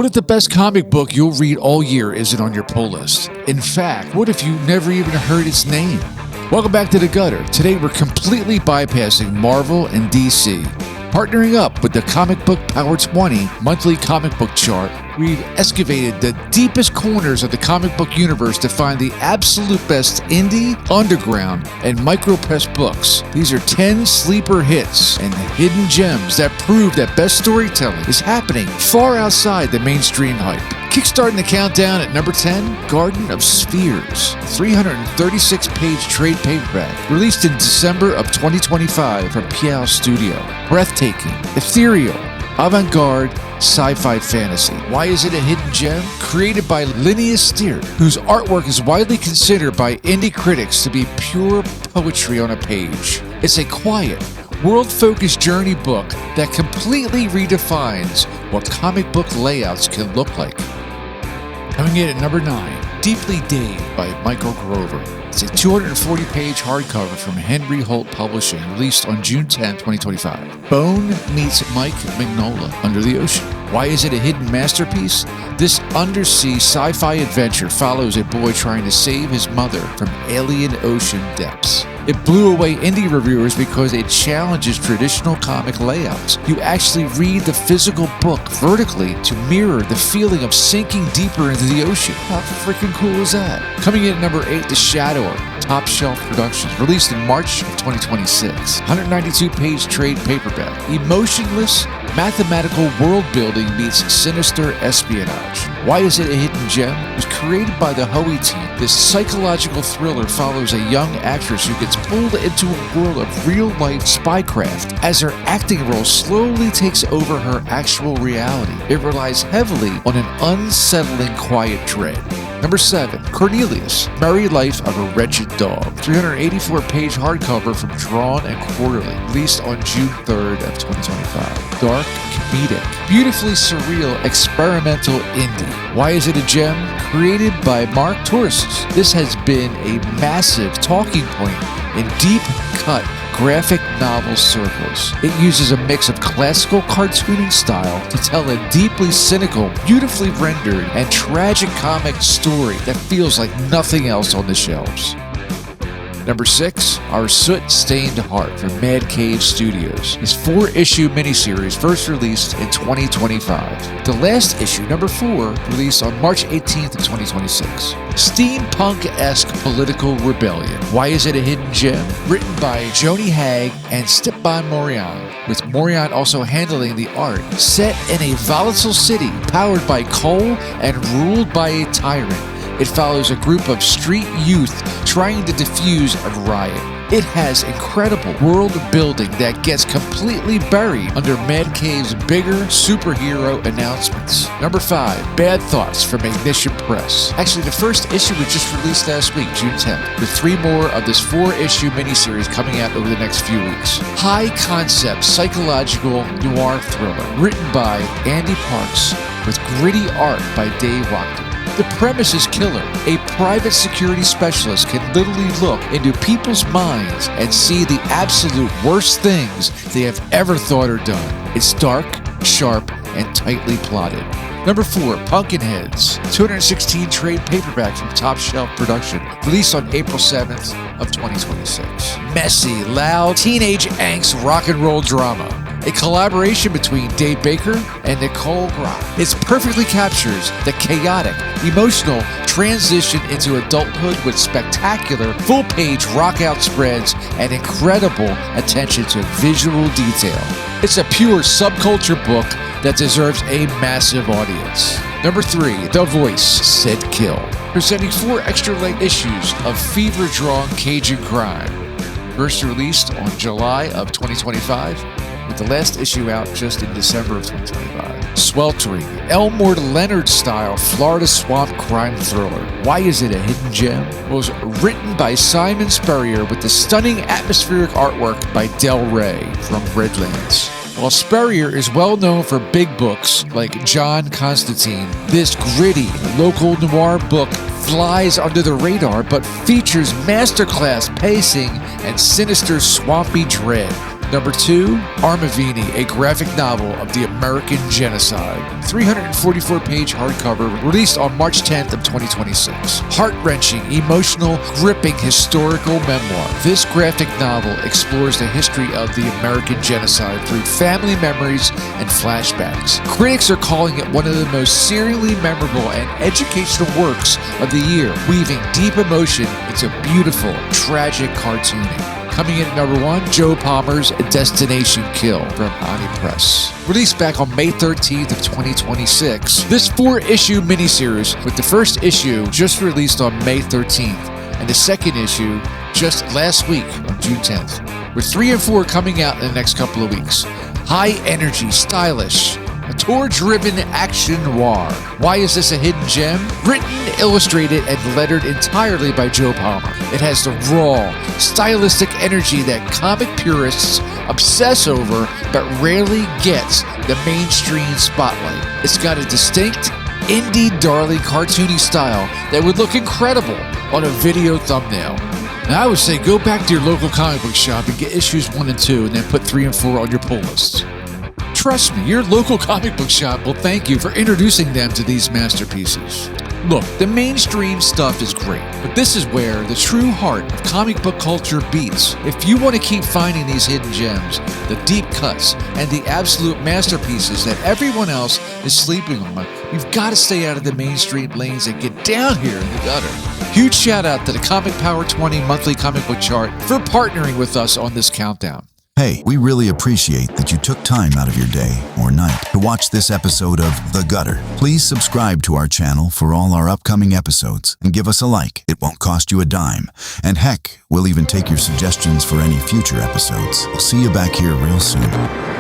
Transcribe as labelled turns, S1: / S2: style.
S1: What if the best comic book you'll read all year isn't on your pull list? In fact, what if you never even heard its name? Welcome back to The Gutter. Today we're completely bypassing Marvel and DC. Partnering up with the Comic Book Power 20 monthly comic book chart, we've excavated the deepest corners of the comic book universe to find the absolute best indie, underground, and micropress books. These are 10 sleeper hits and hidden gems that prove that best storytelling is happening far outside the mainstream hype. Kickstarting the countdown at number 10, Garden of Spheres, 336-page trade paperback, released in December of 2025 from Piao Studio. Breathtaking, ethereal, avant-garde, sci-fi fantasy. Why is it a hidden gem? Created by Linnaeus Steer, whose artwork is widely considered by indie critics to be pure poetry on a page. It's a quiet, world-focused journey book that completely redefines what comic book layouts can look like. Coming in at number 9, Deeply Dave by Michael Grover. It's a 240-page hardcover from Henry Holt Publishing, released on June 10, 2025. Bone meets Mike Mignola Under the Ocean. Why is it a hidden masterpiece? This undersea sci-fi adventure follows a boy trying to save his mother from alien ocean depths. It blew away indie reviewers because it challenges traditional comic layouts. You actually read the physical book vertically to mirror the feeling of sinking deeper into the ocean. How freaking cool is that? Coming in at number 8, The Shadower, Top Shelf Productions, released in March of 2026. 192-page trade paperback. Emotionless, mathematical world-building meets sinister espionage. Why is it a hidden gem? It was created by the Hoey team. This psychological thriller follows a young actress who gets pulled into a world of real-life spycraft as her acting role slowly takes over her actual reality. It relies heavily on an unsettling quiet dread. Number 7, Cornelius, Merry Life of a Wretched Dog. 384-page hardcover from Drawn and Quarterly, released on June 3rd of 2025. Dark, comedic, beautifully surreal, experimental indie. Why is it a gem? Created by Mark Torres. This has been a massive talking point in deep-cut graphic novel circles. It uses a mix of classical cartooning style to tell a deeply cynical, beautifully rendered, and tragic comic story that feels like nothing else on the shelves. Number 6, Our Soot-Stained Heart from Mad Cave Studios. His 4-issue miniseries first released in 2025. The last issue, number 4, released on March 18th of 2026. Steampunk-esque political rebellion. Why is it a hidden gem? Written by Joni Hagg and Stipped by Morian, with Morian also handling the art. Set in a volatile city powered by coal and ruled by a tyrant, it follows a group of street youth trying to defuse a riot. It has incredible world building that gets completely buried under Mad Cave's bigger superhero announcements. Number 5, Bad Thoughts from Ignition Press. Actually, the first issue was just released last week, June 10th, with 3 more of this 4-issue miniseries coming out over the next few weeks. High-concept psychological noir thriller, written by Andy Parks, with gritty art by Dave Wachter. The premise is killer. A private security specialist can literally look into people's minds and see the absolute worst things they have ever thought or done. It's dark, sharp, and tightly plotted. Number 4, Pumpkinheads, 216 trade paperback from Top Shelf Production, released on April 7th of 2026. Messy, loud, teenage angst rock and roll drama. A collaboration between Dave Baker and Nicole Gropp. It perfectly captures the chaotic, emotional transition into adulthood with spectacular, full-page rock-out spreads and incredible attention to visual detail. It's a pure subculture book that deserves a massive audience. Number 3, The Voice, Sid Kill. Presenting 4 extra-length issues of fever-drawn Cajun crime. First released on July of 2025. With the last issue out just in December of 2025. Sweltering, Elmore Leonard-style Florida swamp crime thriller. Why is it a hidden gem? It was written by Simon Spurrier with the stunning atmospheric artwork by Del Rey from Redlands. While Spurrier is well known for big books like John Constantine, this gritty local noir book flies under the radar but features masterclass pacing and sinister swampy dread. Number 2, Armaveni, a graphic novel of the American Genocide. 344-page hardcover, released on March 10th of 2026. Heart-wrenching, emotional, gripping historical memoir. This graphic novel explores the history of the American Genocide through family memories and flashbacks. Critics are calling it one of the most serially memorable and educational works of the year, weaving deep emotion into beautiful, tragic cartooning. Coming in at number 1, Joe Palmer's Destination Kill from Ani Press. Released back on May 13th of 2026, this 4-issue miniseries, with the first issue just released on May 13th, and the second issue just last week on June 10th, with 3 and 4 coming out in the next couple of weeks. High energy, stylish, a tour-driven action noir. Why is this a hidden gem? Written, illustrated, and lettered entirely by Joe Palmer. It has the raw, stylistic energy that comic purists obsess over but rarely gets the mainstream spotlight. It's got a distinct, indie darling cartoony style that would look incredible on a video thumbnail. Now I would say go back to your local comic book shop and get issues 1 and 2 and then put 3 and 4 on your pull list. Trust me, your local comic book shop will thank you for introducing them to these masterpieces. Look, the mainstream stuff is great, but this is where the true heart of comic book culture beats. If you want to keep finding these hidden gems, the deep cuts, and the absolute masterpieces that everyone else is sleeping on, you've got to stay out of the mainstream lanes and get down here in the gutter. Huge shout out to the Comic Power 20 monthly comic book chart for partnering with us on this countdown.
S2: Hey, we really appreciate that you took time out of your day or night to watch this episode of The Gutter. Please subscribe to our channel for all our upcoming episodes and give us a like. It won't cost you a dime. And heck, we'll even take your suggestions for any future episodes. We'll see you back here real soon.